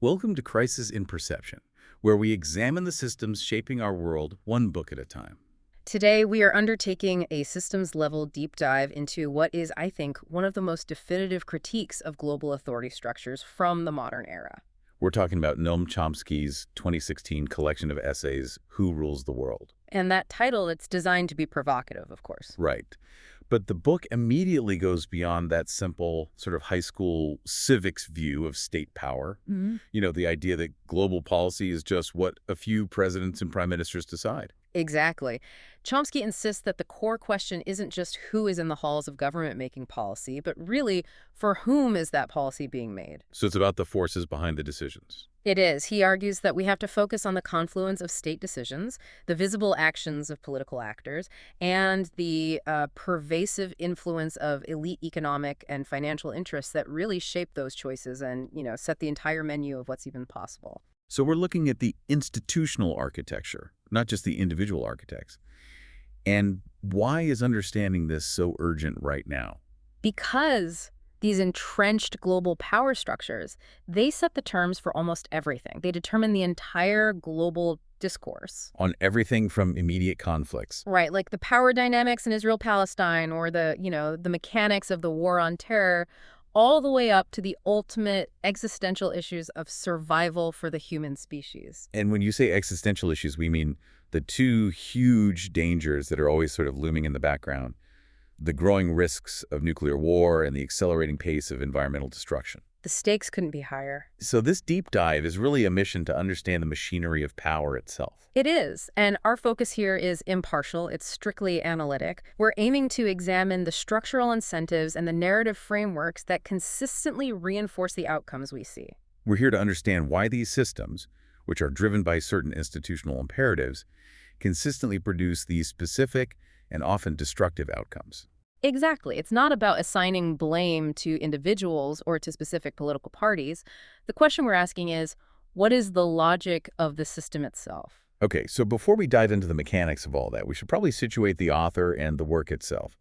Welcome to Crisis in Perception, where we examine the systems shaping our world one book at a time. Today, we are undertaking a systems-level deep dive into what is, I think, one of the most definitive critiques of global authority structures from the modern era. We're talking about Noam Chomsky's 2016 collection of essays, Who Rules the World? And that title, it's designed to be provocative, of course. Right. But the book immediately goes beyond that simple sort of high school civics view of state power. The idea that global policy is just what a few presidents and prime ministers decide. Exactly. Chomsky insists that the core question isn't just who is in the halls of government making policy, but really, for whom is that policy being made? So it's about the forces behind the decisions. It is. He argues that we have to focus on the confluence of state decisions, the visible actions of political actors, and the pervasive influence of elite economic and financial interests that really shape those choices and, set the entire menu of what's even possible. So we're looking at the institutional architecture, not just the individual architects. And why is understanding this so urgent right now? Because these entrenched global power structures, they set the terms for almost everything. They determine the entire global discourse. On everything from immediate conflicts. Right, like the power dynamics in Israel-Palestine or the mechanics of the war on terror, all the way up to the ultimate existential issues of survival for the human species. And when you say existential issues, we mean the two huge dangers that are always sort of looming in the background: the growing risks of nuclear war and the accelerating pace of environmental destruction. The stakes couldn't be higher. So this deep dive is really a mission to understand the machinery of power itself. It is, and our focus here is impartial. It's strictly analytic. We're aiming to examine the structural incentives and the narrative frameworks that consistently reinforce the outcomes we see. We're here to understand why these systems, which are driven by certain institutional imperatives, consistently produce these specific and often destructive outcomes. Exactly. It's not about assigning blame to individuals or to specific political parties. The question we're asking is, what is the logic of the system itself? Okay, so before we dive into the mechanics of all that, we should probably situate the author and the work itself.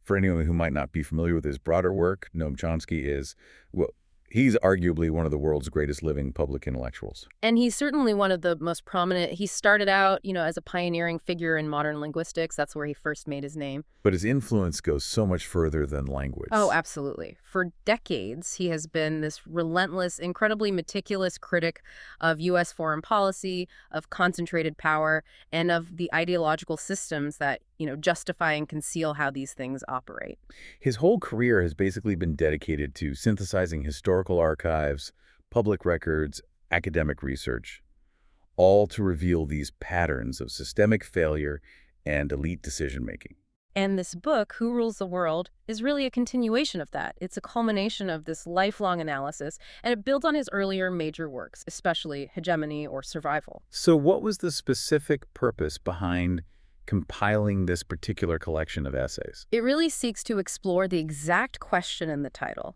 For anyone who might not be familiar with his broader work, Noam Chomsky is, well, he's arguably one of the world's greatest living public intellectuals. And he's certainly one of the most prominent. He started out, as a pioneering figure in modern linguistics. That's where he first made his name. But his influence goes so much further than language. Oh, absolutely. For decades, he has been this relentless, incredibly meticulous critic of U.S. foreign policy, of concentrated power, and of the ideological systems that, justify and conceal how these things operate. His whole career has basically been dedicated to synthesizing historical archives, public records, academic research, all to reveal these patterns of systemic failure and elite decision-making. And this book, Who Rules the World, is really a continuation of that. It's a culmination of this lifelong analysis, and it builds on his earlier major works, especially Hegemony or Survival. So what was the specific purpose behind compiling this particular collection of essays? It really seeks to explore the exact question in the title.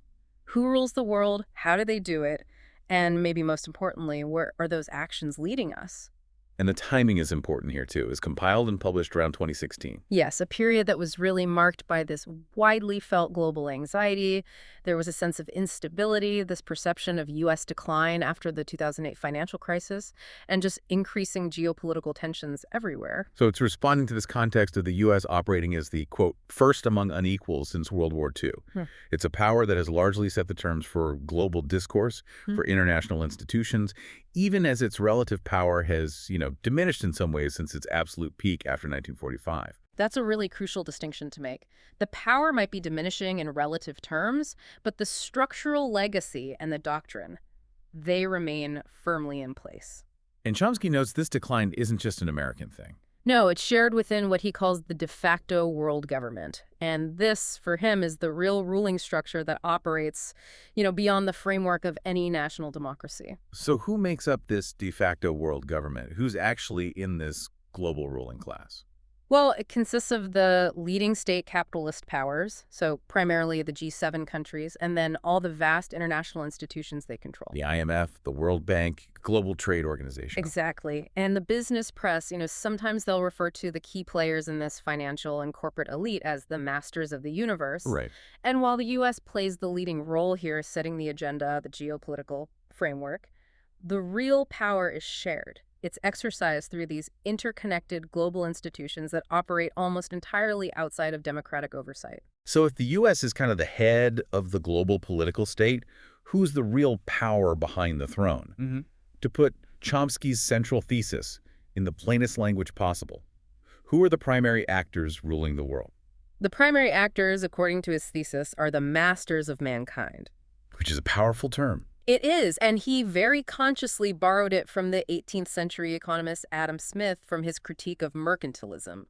Who rules the world? How do they do it? And maybe most importantly, where are those actions leading us? And the timing is important here, too. It was compiled and published around 2016. Yes, a period that was really marked by this widely felt global anxiety. There was a sense of instability, this perception of U.S. decline after the 2008 financial crisis, and just increasing geopolitical tensions everywhere. So it's responding to this context of the U.S. operating as the, quote, first among unequals since World War II. It's a power that has largely set the terms for global discourse, for international institutions, even as its relative power has, diminished in some ways since its absolute peak after 1945. That's a really crucial distinction to make. The power might be diminishing in relative terms, but the structural legacy and the doctrine, they remain firmly in place. And Chomsky notes this decline isn't just an American thing. No, it's shared within what he calls the de facto world government. And this, for him, is the real ruling structure that operates, beyond the framework of any national democracy. So who makes up this de facto world government? Who's actually in this global ruling class? Well, it consists of the leading state capitalist powers, so primarily the G7 countries, and then all the vast international institutions they control. The IMF, the World Bank, Global Trade Organization. Exactly. And the business press, sometimes they'll refer to the key players in this financial and corporate elite as the masters of the universe. Right. And while the U.S. plays the leading role here, setting the agenda, the geopolitical framework, The real power is shared. It's exercised through these interconnected global institutions that operate almost entirely outside of democratic oversight. So if the U.S. is kind of the head of the global political state, who's the real power behind the throne? To put Chomsky's central thesis in the plainest language possible, who are the primary actors ruling the world? The primary actors, according to his thesis, are the masters of mankind. Which is a powerful term. It is, and he very consciously borrowed it from the 18th century economist Adam Smith from his critique of mercantilism.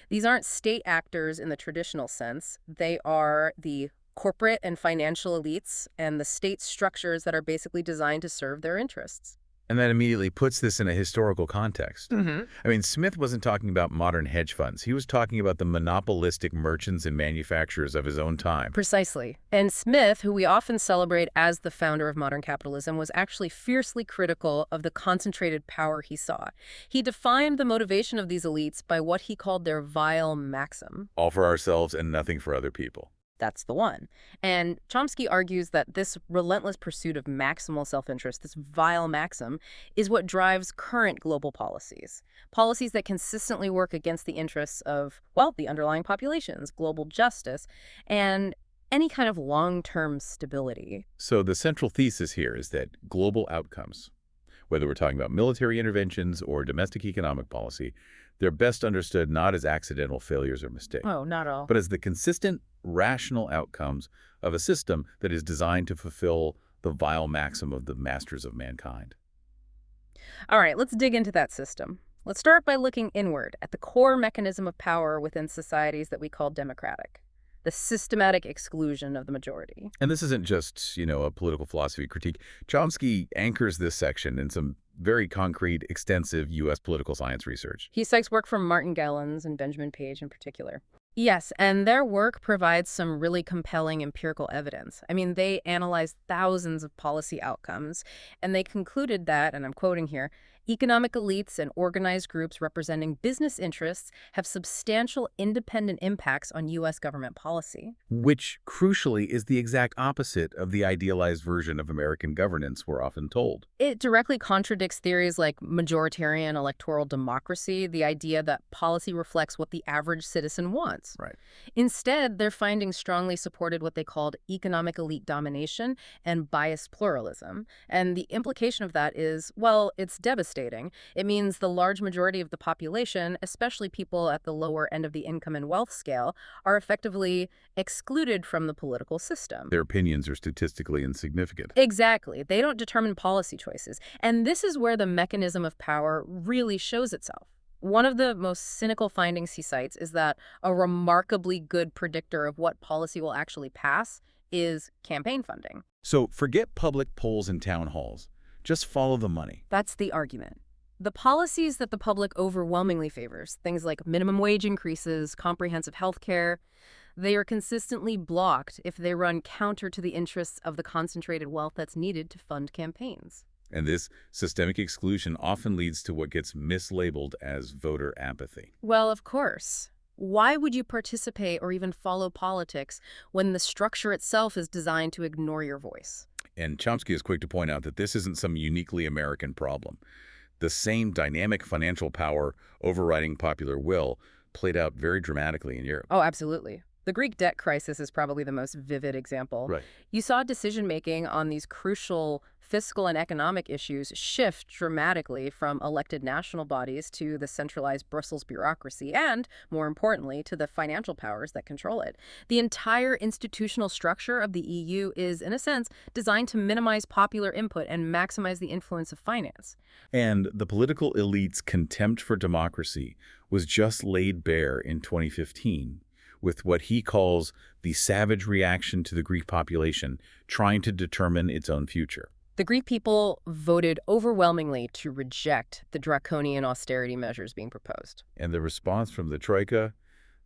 These aren't state actors in the traditional sense. They are the corporate and financial elites and the state structures that are basically designed to serve their interests. And that immediately puts this in a historical context. I mean, Smith wasn't talking about modern hedge funds. He was talking about the monopolistic merchants and manufacturers of his own time. Precisely. And Smith, who we often celebrate as the founder of modern capitalism, was actually fiercely critical of the concentrated power he saw. He defined the motivation of these elites by what he called their vile maxim. All for ourselves and nothing for other people. That's the one. And Chomsky argues that this relentless pursuit of maximal self-interest, this vile maxim, is what drives current global policies. Policies that consistently work against the interests of, well, the underlying populations, global justice, and any kind of long-term stability. So the central thesis here is that global outcomes, whether we're talking about military interventions or domestic economic policy, they're best understood not as accidental failures or mistakes. Oh, not all. But as the consistent, rational outcomes of a system that is designed to fulfill the vile maxim of the masters of mankind. All right, let's dig into that system. Let's start by looking inward at the core mechanism of power within societies that we call democratic, the systematic exclusion of the majority. And this isn't just, a political philosophy critique. Chomsky anchors this section in some very concrete, extensive U.S. political science research. He cites work from Martin Gellens and Benjamin Page in particular. Yes, and their work provides some really compelling empirical evidence. I mean, they analyzed thousands of policy outcomes, and they concluded that, and I'm quoting here, economic elites and organized groups representing business interests have substantial independent impacts on U.S. government policy. Which, crucially, is the exact opposite of the idealized version of American governance we're often told. It directly contradicts theories like majoritarian electoral democracy, the idea that policy reflects what the average citizen wants. Right. Instead, their findings strongly supported what they called economic elite domination and biased pluralism. And the implication of that is, well, it's devastating. It means the large majority of the population, especially people at the lower end of the income and wealth scale, are effectively excluded from the political system. Their opinions are statistically insignificant. Exactly. They don't determine policy choices. And this is where the mechanism of power really shows itself. One of the most cynical findings he cites is that a remarkably good predictor of what policy will actually pass is campaign funding. So forget public polls and town halls. Just follow the money. That's the argument. The policies that the public overwhelmingly favors, things like minimum wage increases, comprehensive health care, they are consistently blocked if they run counter to the interests of the concentrated wealth that's needed to fund campaigns. And this systemic exclusion often leads to what gets mislabeled as voter apathy. Well, of course. Why would you participate or even follow politics when the structure itself is designed to ignore your voice? And Chomsky is quick to point out that this isn't some uniquely American problem. The same dynamic financial power overriding popular will played out very dramatically in Europe. Oh, absolutely. The Greek debt crisis is probably the most vivid example. Right. You saw decision-making on these crucial fiscal and economic issues shift dramatically from elected national bodies to the centralized Brussels bureaucracy and, more importantly, to the financial powers that control it. The entire institutional structure of the EU is, in a sense, designed to minimize popular input and maximize the influence of finance. And the political elite's contempt for democracy was just laid bare in 2015 with what he calls the savage reaction to the Greek population trying to determine its own future. The Greek people voted overwhelmingly to reject the draconian austerity measures being proposed. And the response from the Troika,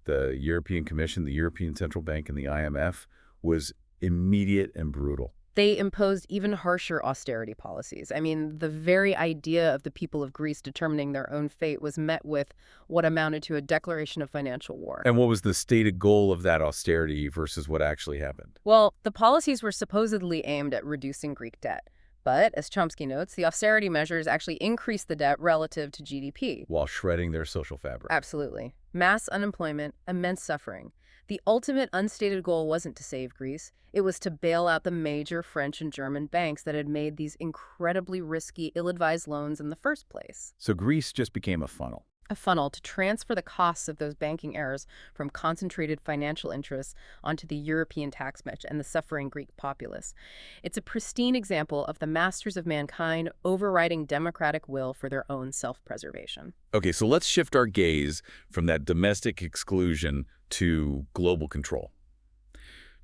the European Commission, the European Central Bank, and the IMF was immediate and brutal. They imposed even harsher austerity policies. I mean, the very idea of the people of Greece determining their own fate was met with what amounted to a declaration of financial war. And what was the stated goal of that austerity versus what actually happened? Well, the policies were supposedly aimed at reducing Greek debt. But, as Chomsky notes, the austerity measures actually increased the debt relative to GDP. while shredding their social fabric. Absolutely. Mass unemployment, immense suffering. The ultimate unstated goal wasn't to save Greece. It was to bail out the major French and German banks that had made these incredibly risky, ill-advised loans in the first place. So Greece just became a funnel. A funnel to transfer the costs of those banking errors from concentrated financial interests onto the European tax bench and the suffering Greek populace. It's a pristine example of the masters of mankind overriding democratic will for their own self-preservation. Okay, so let's shift our gaze from that domestic exclusion to global control.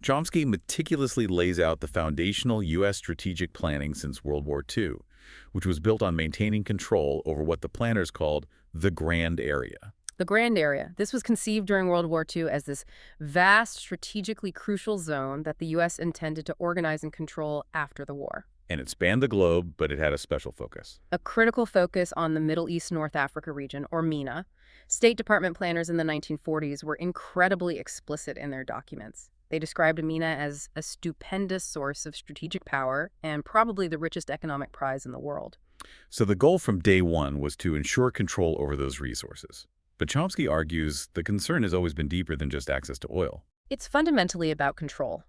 Chomsky meticulously lays out the foundational U.S. strategic planning since World War II, which was built on maintaining control over what the planners called the Grand Area. The Grand Area. This was conceived during World War II as this vast, strategically crucial zone that the U.S. intended to organize and control after the war. And it spanned the globe, but it had a special focus. A critical focus on the Middle East North Africa region, or MENA. State Department planners in the 1940s were incredibly explicit in their documents. They described MENA as a stupendous source of strategic power and probably the richest economic prize in the world. So the goal from day one was to ensure control over those resources. But Chomsky argues the concern has always been deeper than just access to oil. It's fundamentally about control.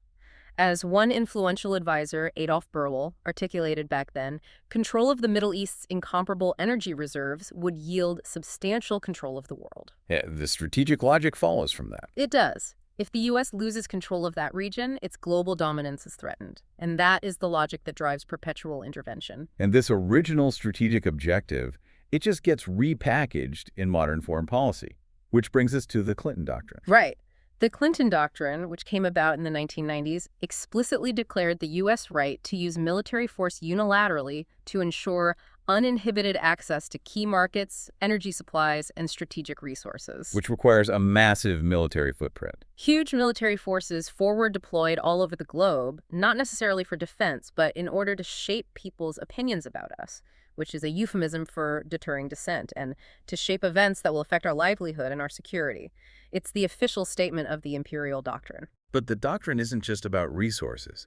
As one influential advisor, Adolf Berle, articulated back then, control of the Middle East's incomparable energy reserves would yield substantial control of the world. Yeah, the strategic logic follows from that. It does. If the U.S. loses control of that region, its global dominance is threatened. And that is the logic that drives perpetual intervention. And this original strategic objective, it just gets repackaged in modern foreign policy, which brings us to the Clinton Doctrine. Right. The Clinton Doctrine, which came about in the 1990s, explicitly declared the U.S. right to use military force unilaterally to ensure uninhibited access to key markets, energy supplies, and strategic resources. Which requires a massive military footprint. Huge military forces forward deployed all over the globe, not necessarily for defense, but in order to shape people's opinions about us, which is a euphemism for deterring dissent, and to shape events that will affect our livelihood and our security. It's the official statement of the imperial doctrine. But the doctrine isn't just about resources.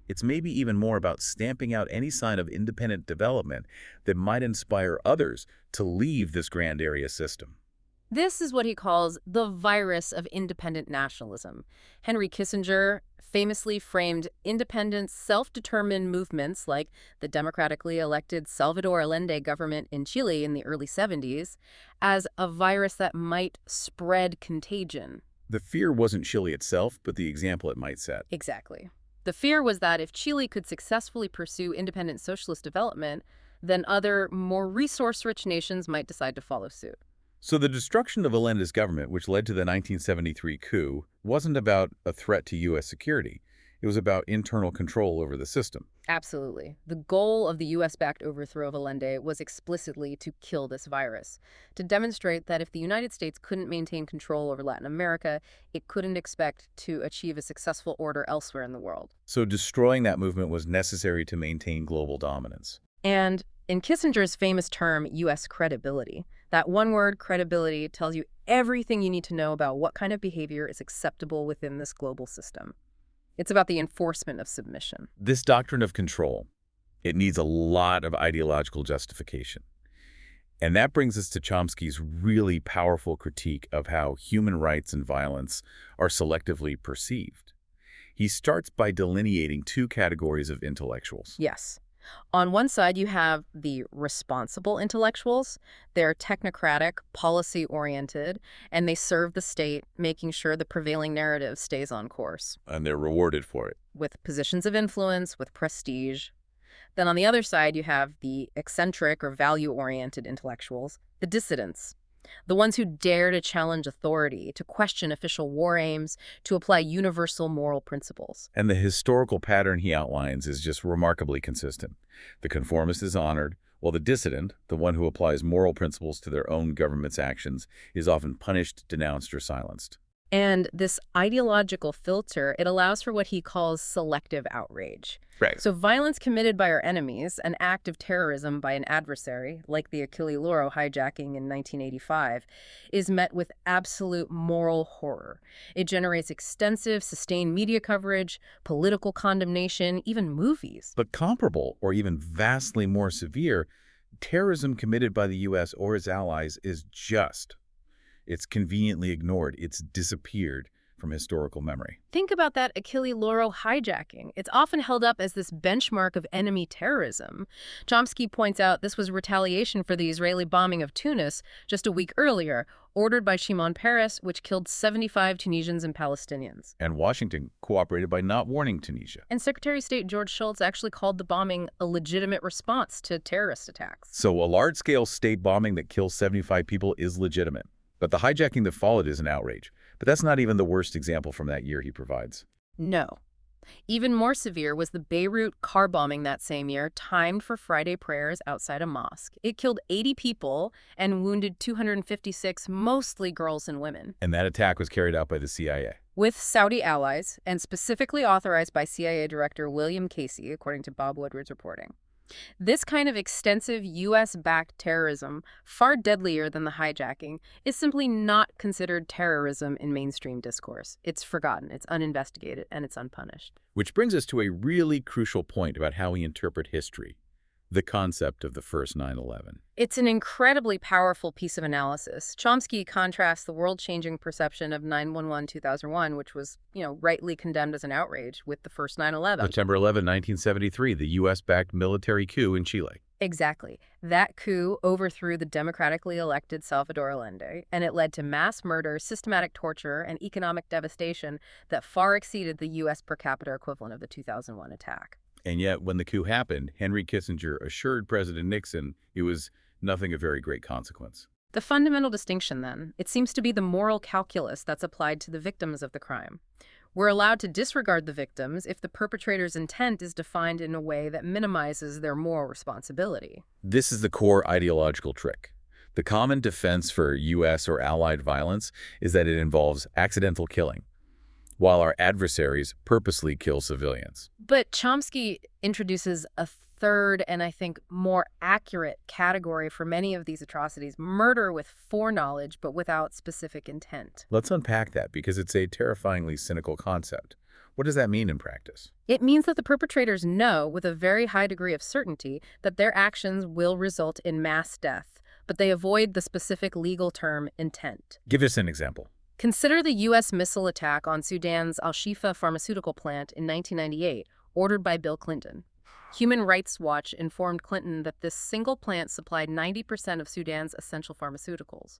It's maybe even more about stamping out any sign of independent development that might inspire others to leave this grand area system. This is what he calls the virus of independent nationalism. Henry Kissinger famously framed independent, self-determined movements like the democratically elected Salvador Allende government in Chile in the early 70s as a virus that might spread contagion. The fear wasn't Chile itself, but the example it might set. Exactly. The fear was that if Chile could successfully pursue independent socialist development, then other, more resource-rich nations might decide to follow suit. So the destruction of Allende's government, which led to the 1973 coup, wasn't about a threat to U.S. security. It was about internal control over the system. Absolutely. The goal of the U.S.-backed overthrow of Allende was explicitly to kill this virus, to demonstrate that if the United States couldn't maintain control over Latin America, it couldn't expect to achieve a successful order elsewhere in the world. So destroying that movement was necessary to maintain global dominance. And in Kissinger's famous term, U.S. credibility, that one word, credibility, tells you everything you need to know about what kind of behavior is acceptable within this global system. It's about the enforcement of submission. This doctrine of control, it needs a lot of ideological justification. And that brings us to Chomsky's really powerful critique of how human rights and violence are selectively perceived. He starts by delineating two categories of intellectuals. Yes. On one side, you have the responsible intellectuals. They're technocratic, policy-oriented, and they serve the state, making sure the prevailing narrative stays on course. And they're rewarded for it. With positions of influence, with prestige. Then on the other side, you have the eccentric or value-oriented intellectuals, the dissidents. The ones who dare to challenge authority, to question official war aims, to apply universal moral principles. And the historical pattern he outlines is just remarkably consistent. The conformist is honored, while the dissident, the one who applies moral principles to their own government's actions, is often punished, denounced, or silenced. And this ideological filter, it allows for what he calls selective outrage. Right. So violence committed by our enemies, an act of terrorism by an adversary, like the Achille Lauro hijacking in 1985, is met with absolute moral horror. It generates extensive, sustained media coverage, political condemnation, even movies. But comparable, or even vastly more severe, terrorism committed by the U.S. or its allies is just. It's conveniently ignored. It's disappeared from historical memory. Think about that Achille Lauro hijacking. It's often held up as this benchmark of enemy terrorism. Chomsky points out this was retaliation for the Israeli bombing of Tunis just a week earlier, ordered by Shimon Peres, which killed 75 Tunisians and Palestinians. And Washington cooperated by not warning Tunisia. And Secretary of State George Shultz actually called the bombing a legitimate response to terrorist attacks. So a large-scale state bombing that kills 75 people is legitimate. But the hijacking that followed is an outrage. But that's not even the worst example from that year he provides. No. Even more severe was the Beirut car bombing that same year, timed for Friday prayers outside a mosque. It killed 80 people and wounded 256, mostly girls and women. And that attack was carried out by the CIA. With Saudi allies, and specifically authorized by CIA Director William Casey, according to Bob Woodward's reporting. This kind of extensive U.S.-backed terrorism, far deadlier than the hijacking, is simply not considered terrorism in mainstream discourse. It's forgotten, it's uninvestigated, and it's unpunished. Which brings us to a really crucial point about how we interpret history, the concept of the first 9/11. It's an incredibly powerful piece of analysis. Chomsky contrasts the world-changing perception of 9/11/2001, which was, rightly condemned as an outrage, with the first 9/11. September 11, 1973, the U.S.-backed military coup in Chile. Exactly. That coup overthrew the democratically elected Salvador Allende, and it led to mass murder, systematic torture, and economic devastation that far exceeded the U.S. per capita equivalent of the 2001 attack. And yet, when the coup happened, Henry Kissinger assured President Nixon it was nothing of very great consequence. The fundamental distinction, then, it seems to be the moral calculus that's applied to the victims of the crime. We're allowed to disregard the victims if the perpetrator's intent is defined in a way that minimizes their moral responsibility. This is the core ideological trick. The common defense for U.S. or allied violence is that it involves accidental killing, while our adversaries purposely kill civilians. But Chomsky introduces a third and I think more accurate category for many of these atrocities: murder with foreknowledge but without specific intent. Let's unpack that because it's a terrifyingly cynical concept. What does that mean in practice? It means that the perpetrators know with a very high degree of certainty that their actions will result in mass death, but they avoid the specific legal term intent. Give us an example. Consider the U.S. missile attack on Sudan's Al-Shifa pharmaceutical plant in 1998, ordered by Bill Clinton. Human Rights Watch informed Clinton that this single plant supplied 90% of Sudan's essential pharmaceuticals.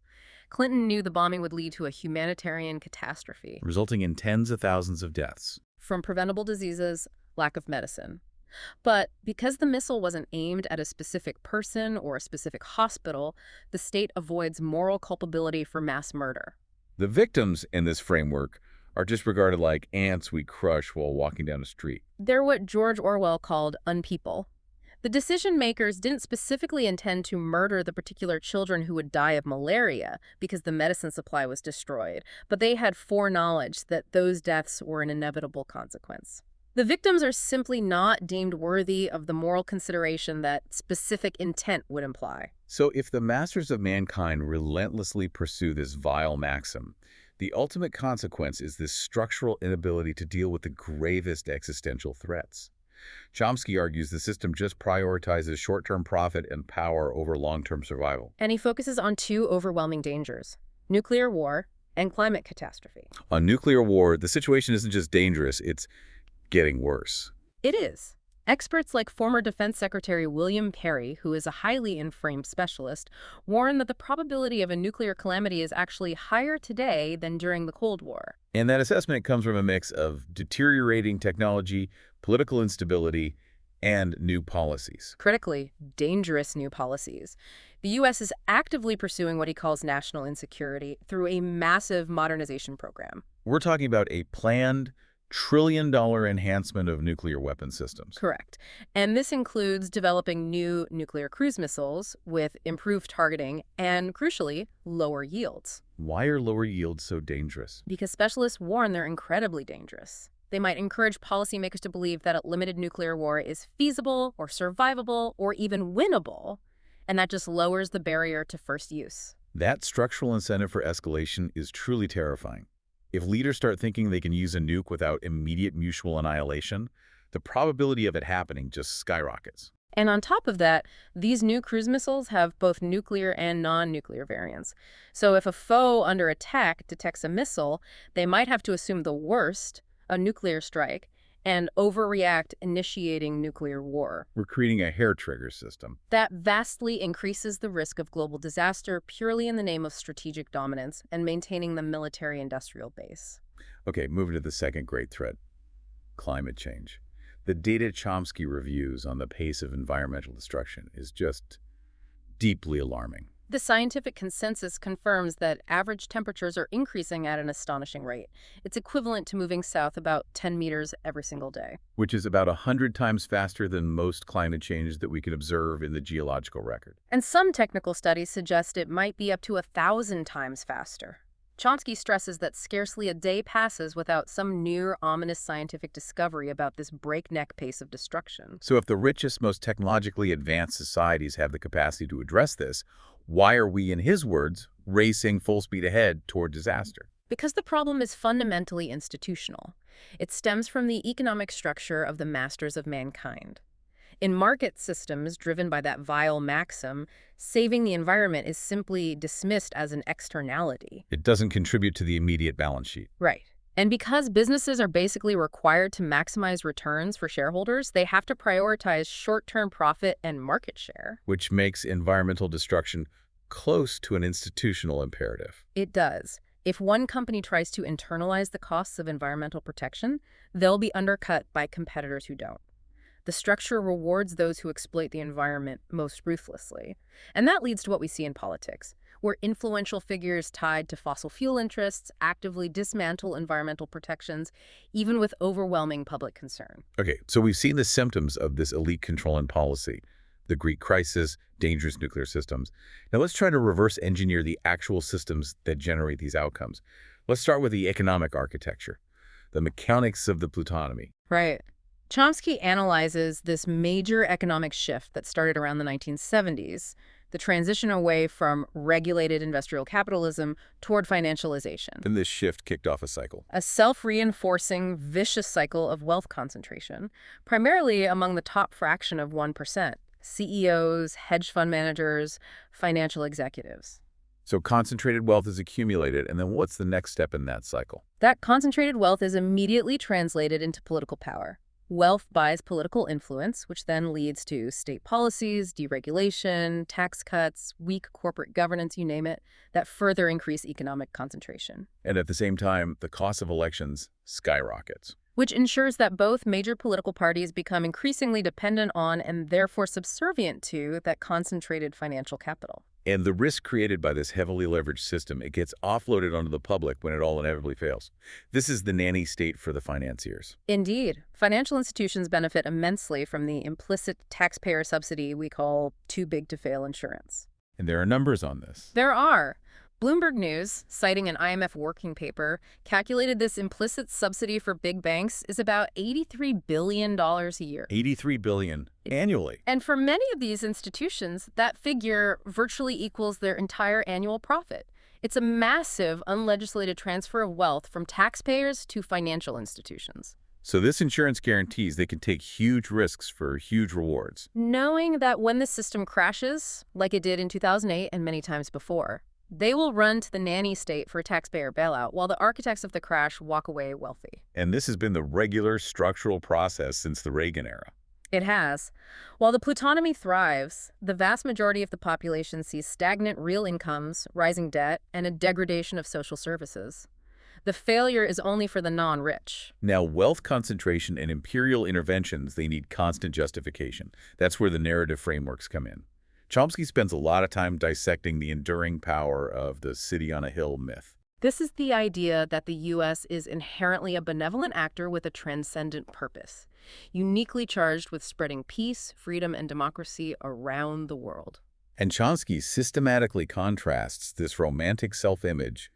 Clinton knew the bombing would lead to a humanitarian catastrophe, Resulting in tens of thousands of deaths. from preventable diseases, lack of medicine. But because the missile wasn't aimed at a specific person or a specific hospital, the state avoids moral culpability for mass murder. The victims in this framework are just regarded like ants we crush while walking down a street. They're what George Orwell called unpeople. The decision makers didn't specifically intend to murder the particular children who would die of malaria because the medicine supply was destroyed, but they had foreknowledge that those deaths were an inevitable consequence. The victims are simply not deemed worthy of the moral consideration that specific intent would imply. So if the masters of mankind relentlessly pursue this vile maxim, the ultimate consequence is this structural inability to deal with the gravest existential threats. Chomsky argues the system just prioritizes short-term profit and power over long-term survival. And he focuses on two overwhelming dangers: nuclear war and climate catastrophe. On nuclear war, the situation isn't just dangerous, it's getting worse. It is. Experts like former Defense Secretary William Perry, who is a highly inflamed specialist, warn that the probability of a nuclear calamity is actually higher today than during the Cold War. And that assessment comes from a mix of deteriorating technology, political instability, and new policies. Critically, dangerous new policies. The U.S. is actively pursuing what he calls national insecurity through a massive modernization program. We're talking about a planned, Trillion-dollar enhancement of nuclear weapon systems. Correct. And this includes developing new nuclear cruise missiles with improved targeting and, crucially, lower yields. Why are lower yields so dangerous? Because specialists warn they're incredibly dangerous. They might encourage policymakers to believe that a limited nuclear war is feasible or survivable or even winnable, and that just lowers the barrier to first use. That structural incentive for escalation is truly terrifying. If leaders start thinking they can use a nuke without immediate mutual annihilation, the probability of it happening just skyrockets. And on top of that, these new cruise missiles have both nuclear and non-nuclear variants. So if a foe under attack detects a missile, they might have to assume the worst, a nuclear strike, and overreact, initiating nuclear war. We're creating a hair trigger system. That vastly increases the risk of global disaster purely in the name of strategic dominance and maintaining the military-industrial base. Okay, moving to the second great threat, climate change. The data Chomsky reviews on the pace of environmental destruction is just deeply alarming. The scientific consensus confirms that average temperatures are increasing at an astonishing rate. It's equivalent to moving south about 10 meters every single day. Which is about 100 times faster than most climate change that we can observe in the geological record. And some technical studies suggest it might be up to 1,000 times faster. Chomsky stresses that scarcely a day passes without some near ominous scientific discovery about this breakneck pace of destruction. So if the richest, most technologically advanced societies have the capacity to address this, why are we, in his words, racing full speed ahead toward disaster? Because the problem is fundamentally institutional. It stems from the economic structure of the masters of mankind. In market systems driven by that vile maxim, saving the environment is simply dismissed as an externality. It doesn't contribute to the immediate balance sheet. Right. And because businesses are basically required to maximize returns for shareholders, they have to prioritize short-term profit and market share. Which makes environmental destruction close to an institutional imperative. It does. If one company tries to internalize the costs of environmental protection, they'll be undercut by competitors who don't. The structure rewards those who exploit the environment most ruthlessly. And that leads to what we see in politics, where influential figures tied to fossil fuel interests actively dismantle environmental protections, even with overwhelming public concern. Okay, so we've seen the symptoms of this elite control and policy, the Greek crisis, dangerous nuclear systems. Now let's try to reverse engineer the actual systems that generate these outcomes. Let's start with the economic architecture, the mechanics of the plutonomy. Right. Chomsky analyzes this major economic shift that started around the 1970s, the transition away from regulated industrial capitalism toward financialization. And this shift kicked off a cycle. A self-reinforcing, vicious cycle of wealth concentration, primarily among the top fraction of 1%, CEOs, hedge fund managers, financial executives. So concentrated wealth is accumulated, and then what's the next step in that cycle? That concentrated wealth is immediately translated into political power. Wealth buys political influence, which then leads to state policies, deregulation, tax cuts, weak corporate governance, you name it, that further increase economic concentration. And at the same time, the cost of elections skyrockets. Which ensures that both major political parties become increasingly dependent on and therefore subservient to that concentrated financial capital. And the risk created by this heavily leveraged system, it gets offloaded onto the public when it all inevitably fails. This is the nanny state for the financiers. Indeed. Financial institutions benefit immensely from the implicit taxpayer subsidy we call too big to fail insurance. And there are numbers on this. There are. Bloomberg News, citing an IMF working paper, calculated this implicit subsidy for big banks is about $83 billion a year. $83 billion annually. And for many of these institutions, that figure virtually equals their entire annual profit. It's a massive, unlegislated transfer of wealth from taxpayers to financial institutions. So this insurance guarantees they can take huge risks for huge rewards. Knowing that when the system crashes, like it did in 2008 and many times before, they will run to the nanny state for a taxpayer bailout, while the architects of the crash walk away wealthy. And this has been the regular structural process since the Reagan era. It has. While the plutonomy thrives, the vast majority of the population sees stagnant real incomes, rising debt, and a degradation of social services. The failure is only for the non-rich. Now, wealth concentration and imperial interventions, they need constant justification. That's where the narrative frameworks come in. Chomsky spends a lot of time dissecting the enduring power of the city on a hill myth. This is the idea that the U.S. is inherently a benevolent actor with a transcendent purpose, uniquely charged with spreading peace, freedom, and democracy around the world. And Chomsky systematically contrasts this romantic self-image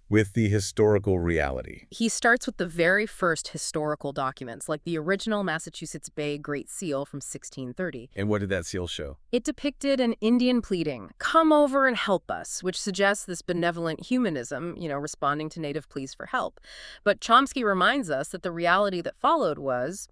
with the historical reality. He starts with the very first historical documents, like the original Massachusetts Bay Great Seal from 1630. And what did that seal show? It depicted an Indian pleading, "Come over and help us," which suggests this benevolent humanism, responding to native pleas for help. But Chomsky reminds us that the reality that followed was,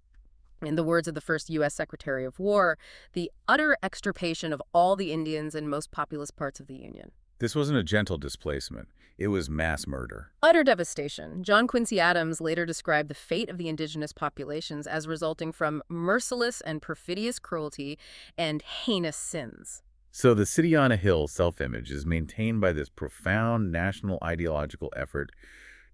in the words of the first U.S. Secretary of War, the utter extirpation of all the Indians in most populous parts of the Union. This wasn't a gentle displacement. It was mass murder. Utter devastation. John Quincy Adams later described the fate of the indigenous populations as resulting from merciless and perfidious cruelty and heinous sins. So the city on a hill self-image is maintained by this profound national ideological effort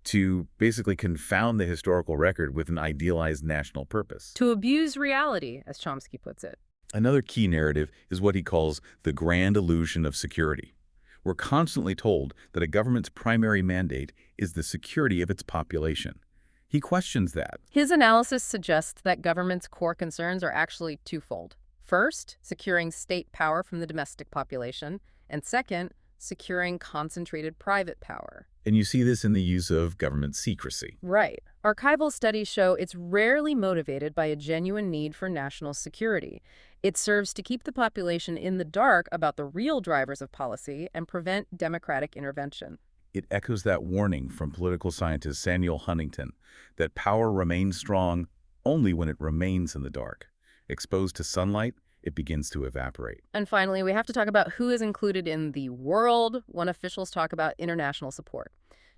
to basically confound the historical record with an idealized national purpose. To abuse reality, as Chomsky puts it. Another key narrative is what he calls the grand illusion of security. We're constantly told that a government's primary mandate is the security of its population. He questions that. His analysis suggests that government's core concerns are actually twofold. First, securing state power from the domestic population, and second, securing concentrated private power. And you see this in the use of government secrecy. Right. Archival studies show it's rarely motivated by a genuine need for national security. It serves to keep the population in the dark about the real drivers of policy and prevent democratic intervention. It echoes that warning from political scientist Samuel Huntington that power remains strong only when it remains in the dark. Exposed to sunlight, it begins to evaporate. And finally, we have to talk about who is included in the world when officials talk about international support.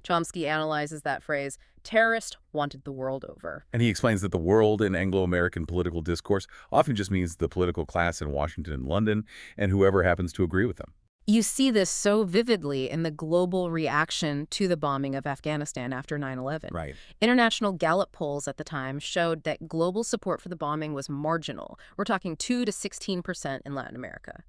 Chomsky analyzes that phrase, "terrorist wanted the world over." And he explains that the world in Anglo-American political discourse often just means the political class in Washington and London and whoever happens to agree with them. You see this so vividly in the global reaction to the bombing of Afghanistan after 9/11. Right. International Gallup polls at the time showed that global support for the bombing was marginal. We're talking 2 to 16% in Latin America.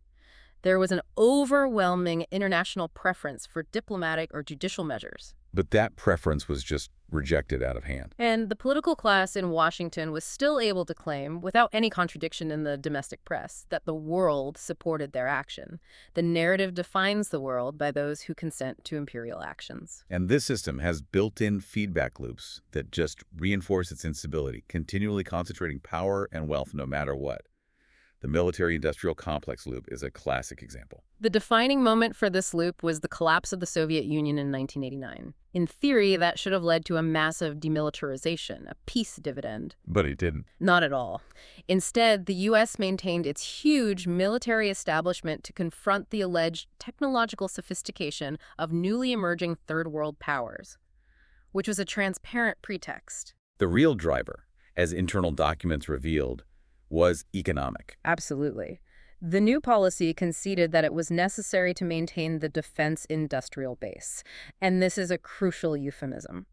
There was an overwhelming international preference for diplomatic or judicial measures. But that preference was just rejected out of hand. And the political class in Washington was still able to claim, without any contradiction in the domestic press, that the world supported their action. The narrative defines the world by those who consent to imperial actions. And this system has built-in feedback loops that just reinforce its instability, continually concentrating power and wealth no matter what. The military-industrial complex loop is a classic example. The defining moment for this loop was the collapse of the Soviet Union in 1989. In theory, that should have led to a massive demilitarization, a peace dividend. But it didn't. Not at all. Instead, the U.S. maintained its huge military establishment to confront the alleged technological sophistication of newly emerging third world powers, which was a transparent pretext. The real driver, as internal documents revealed, was economic. Absolutely. The new policy conceded that it was necessary to maintain the defense industrial base, and this is a crucial euphemism.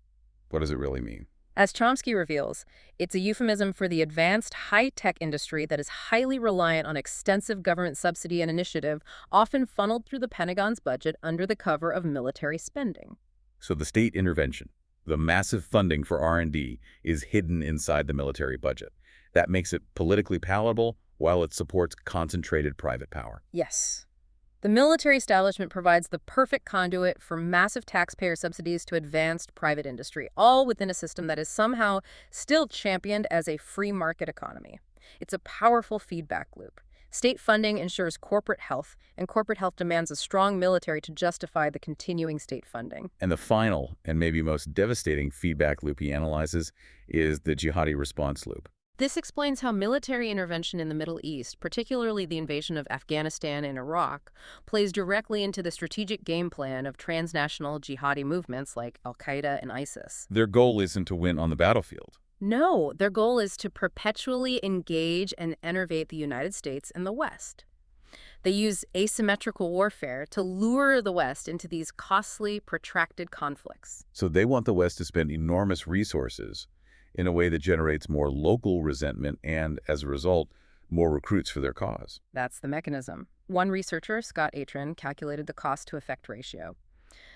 What does it really mean? As Chomsky reveals, it's a euphemism for the advanced high-tech industry that is highly reliant on extensive government subsidy and initiative, often funneled through the Pentagon's budget under the cover of military spending. So the state intervention, the massive funding for R&D, is hidden inside the military budget. That makes it politically palatable while it supports concentrated private power. Yes. The military establishment provides the perfect conduit for massive taxpayer subsidies to advanced private industry, all within a system that is somehow still championed as a free market economy. It's a powerful feedback loop. State funding ensures corporate health, and corporate health demands a strong military to justify the continuing state funding. And the final, and maybe most devastating feedback loop he analyzes is the jihadi response loop. This explains how military intervention in the Middle East, particularly the invasion of Afghanistan and Iraq, plays directly into the strategic game plan of transnational jihadi movements like al-Qaeda and ISIS. Their goal isn't to win on the battlefield. No, their goal is to perpetually engage and enervate the United States and the West. They use asymmetrical warfare to lure the West into these costly, protracted conflicts. So they want the West to spend enormous resources in a way that generates more local resentment and, as a result, more recruits for their cause. That's the mechanism. One researcher, Scott Atran, calculated the cost-to-effect ratio.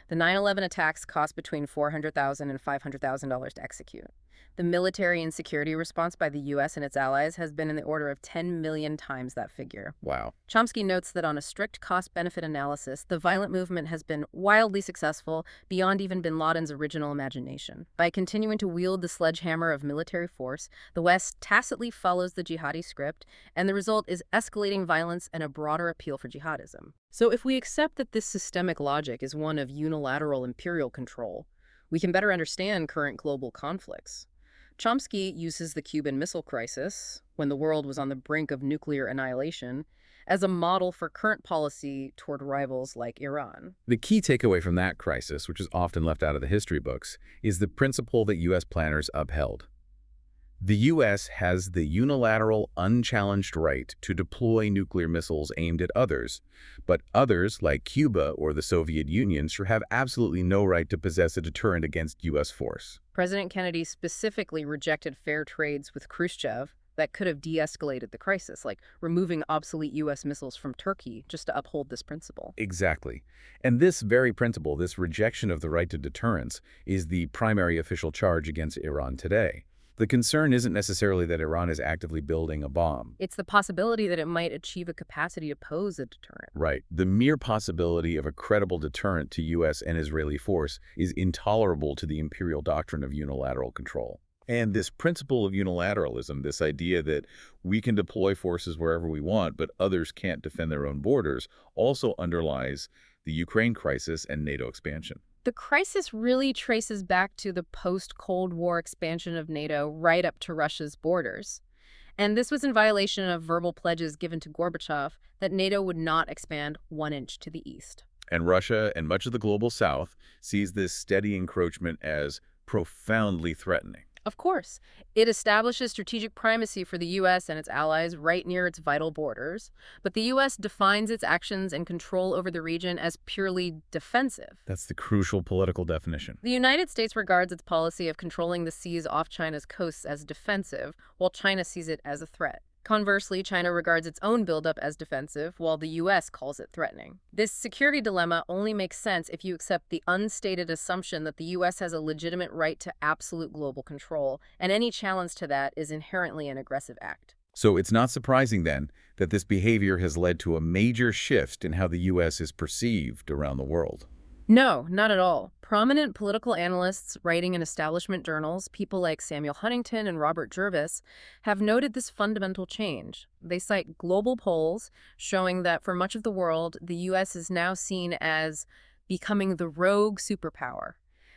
The 9/11 attacks cost between $400,000 and $500,000 to execute. The military and security response by the U.S. and its allies has been in the order of 10 million times that figure. Wow. Chomsky notes that on a strict cost-benefit analysis, the violent movement has been wildly successful beyond even bin Laden's original imagination. By continuing to wield the sledgehammer of military force, the West tacitly follows the jihadi script, and the result is escalating violence and a broader appeal for jihadism. So if we accept that this systemic logic is one of unilateral imperial control, we can better understand current global conflicts. Chomsky uses the Cuban Missile Crisis, when the world was on the brink of nuclear annihilation, as a model for current policy toward rivals like Iran. The key takeaway from that crisis, which is often left out of the history books, is the principle that U.S. planners upheld. The U.S. has the unilateral, unchallenged right to deploy nuclear missiles aimed at others, but others, like Cuba or the Soviet Union, should have absolutely no right to possess a deterrent against U.S. force. President Kennedy specifically rejected fair trades with Khrushchev that could have de-escalated the crisis, like removing obsolete U.S. missiles from Turkey just to uphold this principle. Exactly. And this very principle, this rejection of the right to deterrence, is the primary official charge against Iran today. The concern isn't necessarily that Iran is actively building a bomb. It's the possibility that it might achieve a capacity to pose a deterrent. Right. The mere possibility of a credible deterrent to U.S. and Israeli force is intolerable to the imperial doctrine of unilateral control. And this principle of unilateralism, this idea that we can deploy forces wherever we want, but others can't defend their own borders, also underlies the Ukraine crisis and NATO expansion. The crisis really traces back to the post-Cold War expansion of NATO right up to Russia's borders. And this was in violation of verbal pledges given to Gorbachev that NATO would not expand 1 inch to the east. And Russia and much of the global south sees this steady encroachment as profoundly threatening. Of course, it establishes strategic primacy for the U.S. and its allies right near its vital borders, but the U.S. defines its actions and control over the region as purely defensive. That's the crucial political definition. The United States regards its policy of controlling the seas off China's coasts as defensive, while China sees it as a threat. Conversely, China regards its own buildup as defensive, while the U.S. calls it threatening. This security dilemma only makes sense if you accept the unstated assumption that the U.S. has a legitimate right to absolute global control, and any challenge to that is inherently an aggressive act. So it's not surprising, then, that this behavior has led to a major shift in how the U.S. is perceived around the world. No, not at all. Prominent political analysts writing in establishment journals, people like Samuel Huntington and Robert Jervis, have noted this fundamental change. They cite global polls showing that for much of the world, the U.S. is now seen as becoming the rogue superpower,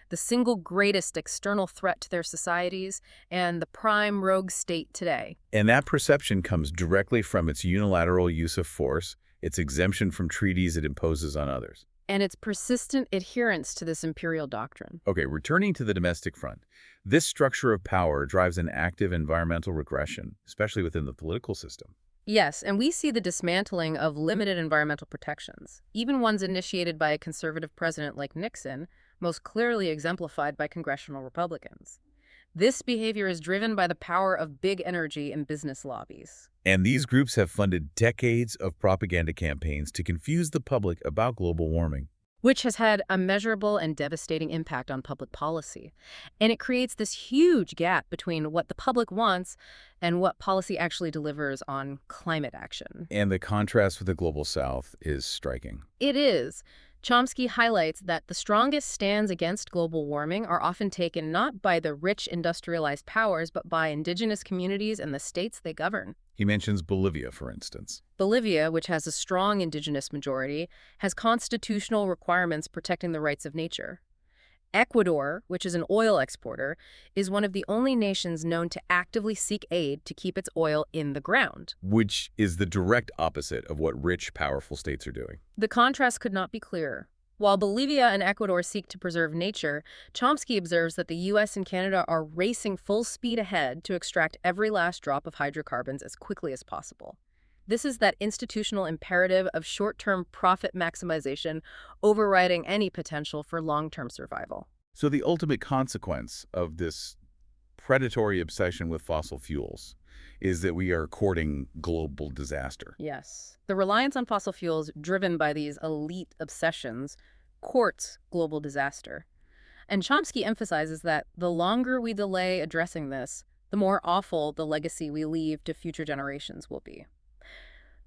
the single greatest external threat to their societies, and the prime rogue state today. And that perception comes directly from its unilateral use of force, its exemption from treaties it imposes on others, and its persistent adherence to this imperial doctrine. Okay, returning to the domestic front, this structure of power drives an active environmental regression, especially within the political system. Yes, and we see the dismantling of limited environmental protections, even ones initiated by a conservative president like Nixon, most clearly exemplified by congressional Republicans. This behavior is driven by the power of big energy and business lobbies. And these groups have funded decades of propaganda campaigns to confuse the public about global warming, which has had a measurable and devastating impact on public policy. And it creates this huge gap between what the public wants and what policy actually delivers on climate action. And the contrast with the global south is striking. It is. Chomsky highlights that the strongest stands against global warming are often taken not by the rich industrialized powers, but by indigenous communities and the states they govern. He mentions Bolivia, for instance. Bolivia, which has a strong indigenous majority, has constitutional requirements protecting the rights of nature. Ecuador, which is an oil exporter, is one of the only nations known to actively seek aid to keep its oil in the ground. Which is the direct opposite of what rich, powerful states are doing. The contrast could not be clearer. While Bolivia and Ecuador seek to preserve nature, Chomsky observes that the U.S. and Canada are racing full speed ahead to extract every last drop of hydrocarbons as quickly as possible. This is that institutional imperative of short-term profit maximization overriding any potential for long-term survival. So the ultimate consequence of this predatory obsession with fossil fuels is that we are courting global disaster. Yes. The reliance on fossil fuels driven by these elite obsessions courts global disaster. And Chomsky emphasizes that the longer we delay addressing this, the more awful the legacy we leave to future generations will be.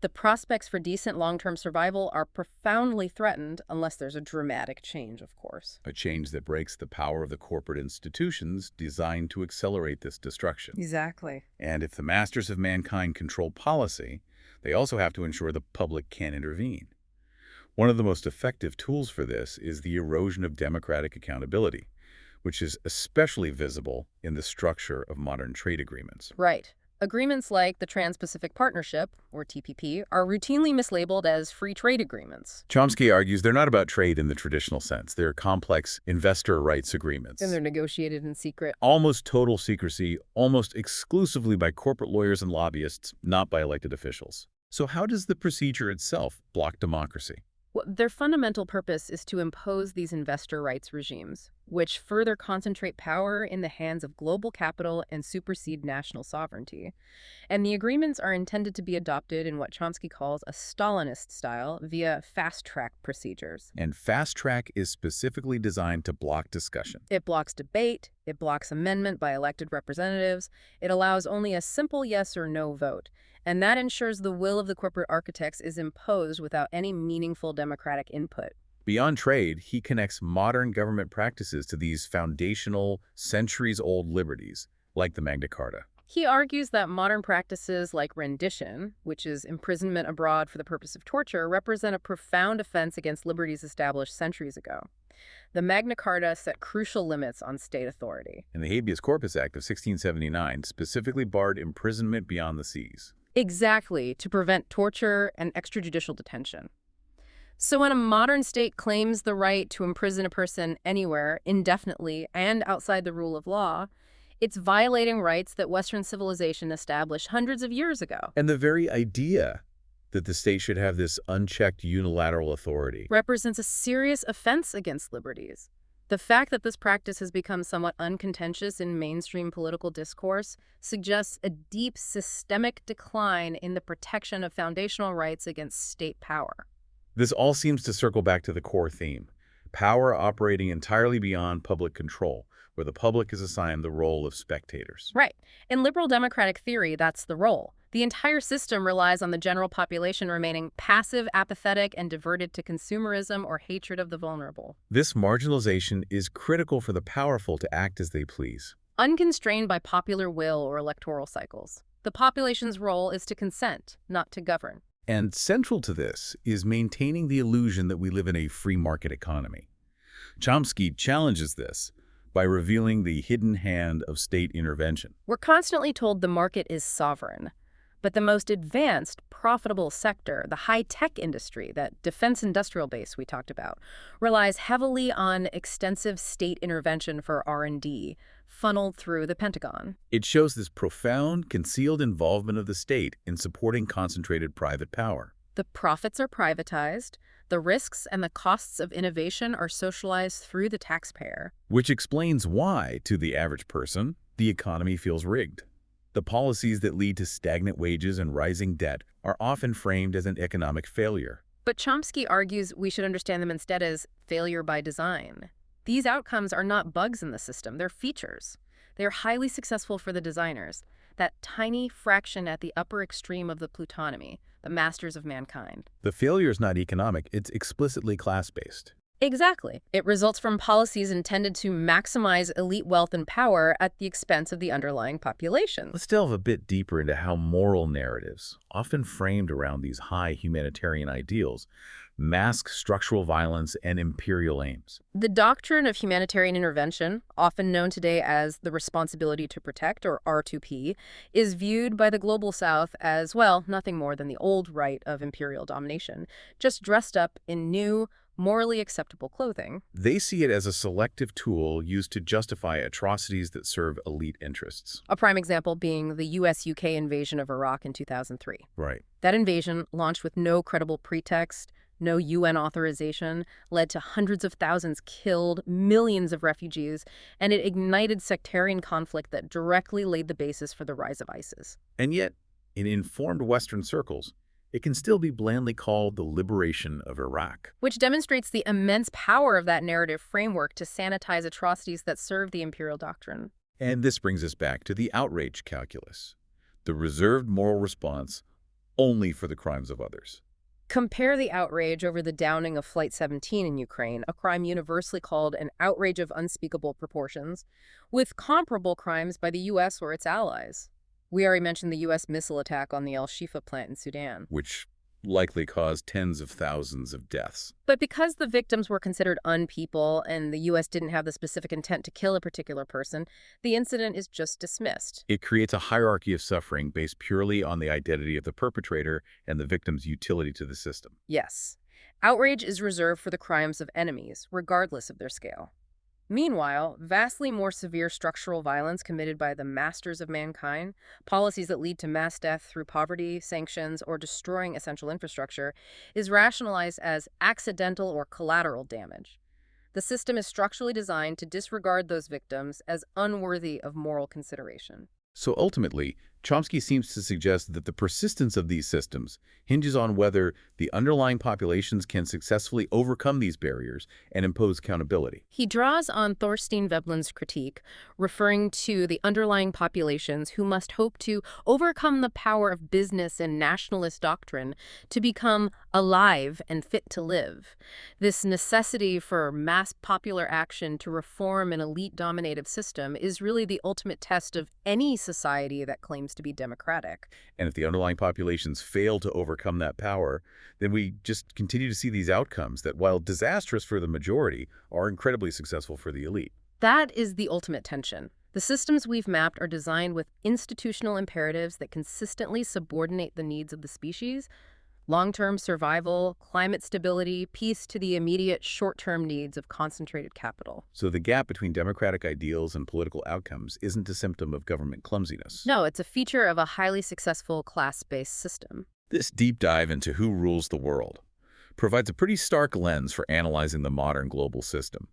The prospects for decent long-term survival are profoundly threatened unless there's a dramatic change, of course. A change that breaks the power of the corporate institutions designed to accelerate this destruction. Exactly. And if the masters of mankind control policy, they also have to ensure the public can intervene. One of the most effective tools for this is the erosion of democratic accountability, which is especially visible in the structure of modern trade agreements. Right. Agreements like the Trans-Pacific Partnership, or TPP, are routinely mislabeled as free trade agreements. Chomsky argues they're not about trade in the traditional sense. They're complex investor rights agreements. And they're negotiated in secret. Almost total secrecy, almost exclusively by corporate lawyers and lobbyists, not by elected officials. So how does the procedure itself block democracy? Well, their fundamental purpose is to impose these investor rights regimes, which further concentrate power in the hands of global capital and supersede national sovereignty. And the agreements are intended to be adopted in what Chomsky calls a Stalinist style via fast-track procedures. And fast track is specifically designed to block discussion. It blocks debate, it blocks amendment by elected representatives, it allows only a simple yes or no vote. And that ensures the will of the corporate architects is imposed without any meaningful democratic input. Beyond trade, he connects modern government practices to these foundational, centuries-old liberties, like the Magna Carta. He argues that modern practices like rendition, which is imprisonment abroad for the purpose of torture, represent a profound offense against liberties established centuries ago. The Magna Carta set crucial limits on state authority. And the Habeas Corpus Act of 1679 specifically barred imprisonment beyond the seas. Exactly, to prevent torture and extrajudicial detention. So when a modern state claims the right to imprison a person anywhere, indefinitely, and outside the rule of law, it's violating rights that Western civilization established hundreds of years ago. And the very idea that the state should have this unchecked unilateral authority Represents a serious offense against liberties. The fact that this practice has become somewhat uncontentious in mainstream political discourse suggests a deep systemic decline in the protection of foundational rights against state power. This all seems to circle back to the core theme, power operating entirely beyond public control, where the public is assigned the role of spectators. Right. In liberal democratic theory, that's the role. The entire system relies on the general population remaining passive, apathetic, and diverted to consumerism or hatred of the vulnerable. This marginalization is critical for the powerful to act as they please. Unconstrained by popular will or electoral cycles. The population's role is to consent, not to govern. And central to this is maintaining the illusion that we live in a free market economy. Chomsky challenges this by revealing the hidden hand of state intervention. We're constantly told the market is sovereign. But the most advanced, profitable sector, the high-tech industry, that defense industrial base we talked about, relies heavily on extensive state intervention for R&D, funneled through the Pentagon. It shows this profound, concealed involvement of the state in supporting concentrated private power. The profits are privatized, the risks and the costs of innovation are socialized through the taxpayer. Which explains why, to the average person, the economy feels rigged. The policies that lead to stagnant wages and rising debt are often framed as an economic failure. But Chomsky argues we should understand them instead as failure by design. These outcomes are not bugs in the system, they're features. They're highly successful for the designers, that tiny fraction at the upper extreme of the plutonomy, the masters of mankind. The failure is not economic, it's explicitly class-based. Exactly. It results from policies intended to maximize elite wealth and power at the expense of the underlying population. Let's delve a bit deeper into how moral narratives, often framed around these high humanitarian ideals, mask structural violence and imperial aims. The doctrine of humanitarian intervention, often known today as the responsibility to protect, or R2P, is viewed by the global south as, well, nothing more than the old right of imperial domination, just dressed up in new, morally acceptable clothing. They see it as a selective tool used to justify atrocities that serve elite interests. A prime example being the US-UK invasion of Iraq in 2003. Right. That invasion, launched with no credible pretext, no UN authorization, led to hundreds of thousands killed, millions of refugees, and it ignited sectarian conflict that directly laid the basis for the rise of ISIS. And yet, in informed Western circles, it can still be blandly called the liberation of Iraq. Which demonstrates the immense power of that narrative framework to sanitize atrocities that serve the imperial doctrine. And this brings us back to the outrage calculus, the reserved moral response only for the crimes of others. Compare the outrage over the downing of Flight 17 in Ukraine, a crime universally called an outrage of unspeakable proportions, with comparable crimes by the U.S. or its allies. We already mentioned the U.S. missile attack on the El Shifa plant in Sudan. Which likely caused tens of thousands of deaths. But because the victims were considered unpeople and the U.S. didn't have the specific intent to kill a particular person, the incident is just dismissed. It creates a hierarchy of suffering based purely on the identity of the perpetrator and the victim's utility to the system. Yes, outrage is reserved for the crimes of enemies, regardless of their scale. Meanwhile, vastly more severe structural violence committed by the masters of mankind, policies that lead to mass death through poverty, sanctions, or destroying essential infrastructure, is rationalized as accidental or collateral damage. The system is structurally designed to disregard those victims as unworthy of moral consideration. So ultimately, Chomsky seems to suggest that the persistence of these systems hinges on whether the underlying populations can successfully overcome these barriers and impose accountability. He draws on Thorstein Veblen's critique, referring to the underlying populations who must hope to overcome the power of business and nationalist doctrine to become alive and fit to live. This necessity for mass popular action to reform an elite-dominated system is really the ultimate test of any society that claims to be democratic. And if the underlying populations fail to overcome that power, then we just continue to see these outcomes that, while disastrous for the majority, are incredibly successful for the elite. That is the ultimate tension. The systems we've mapped are designed with institutional imperatives that consistently subordinate the needs of the species, long-term survival, climate stability, peace to the immediate short-term needs of concentrated capital. So the gap between democratic ideals and political outcomes isn't a symptom of government clumsiness. No, it's a feature of a highly successful class-based system. This deep dive into who rules the world provides a pretty stark lens for analyzing the modern global system.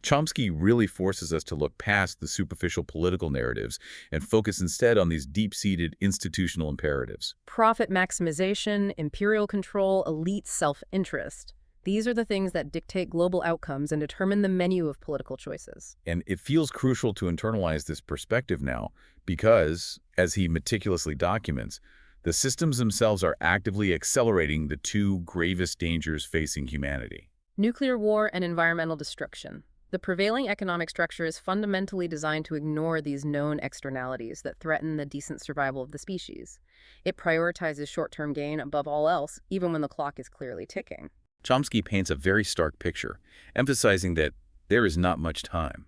Chomsky really forces us to look past the superficial political narratives and focus instead on these deep-seated institutional imperatives. Profit maximization, imperial control, elite self-interest. These are the things that dictate global outcomes and determine the menu of political choices. And it feels crucial to internalize this perspective now because, as he meticulously documents, the systems themselves are actively accelerating the two gravest dangers facing humanity: Nuclear war and environmental destruction. The prevailing economic structure is fundamentally designed to ignore these known externalities that threaten the decent survival of the species. It prioritizes short-term gain above all else, even when the clock is clearly ticking. Chomsky paints a very stark picture, emphasizing that there is not much time.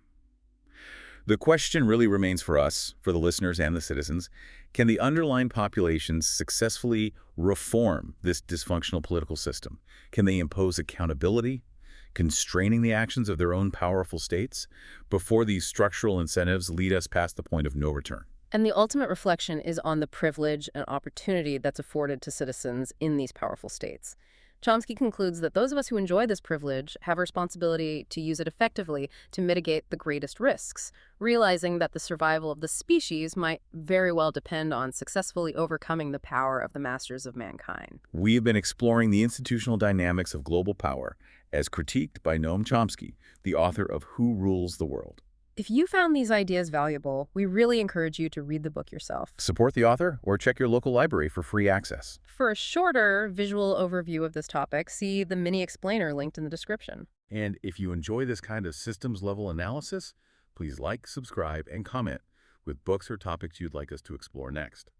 The question really remains for us, for the listeners and the citizens: can the underlying populations successfully reform this dysfunctional political system? Can they impose accountability, constraining the actions of their own powerful states, before these structural incentives lead us past the point of no return? And the ultimate reflection is on the privilege and opportunity that's afforded to citizens in these powerful states. Chomsky concludes that those of us who enjoy this privilege have a responsibility to use it effectively to mitigate the greatest risks, realizing that the survival of the species might very well depend on successfully overcoming the power of the masters of mankind. We have been exploring the institutional dynamics of global power as critiqued by Noam Chomsky, the author of Who Rules the World. If you found these ideas valuable, we really encourage you to read the book yourself. Support the author or check your local library for free access. For a shorter visual overview of this topic, see the mini explainer linked in the description. And if you enjoy this kind of systems-level analysis, please like, subscribe, and comment with books or topics you'd like us to explore next.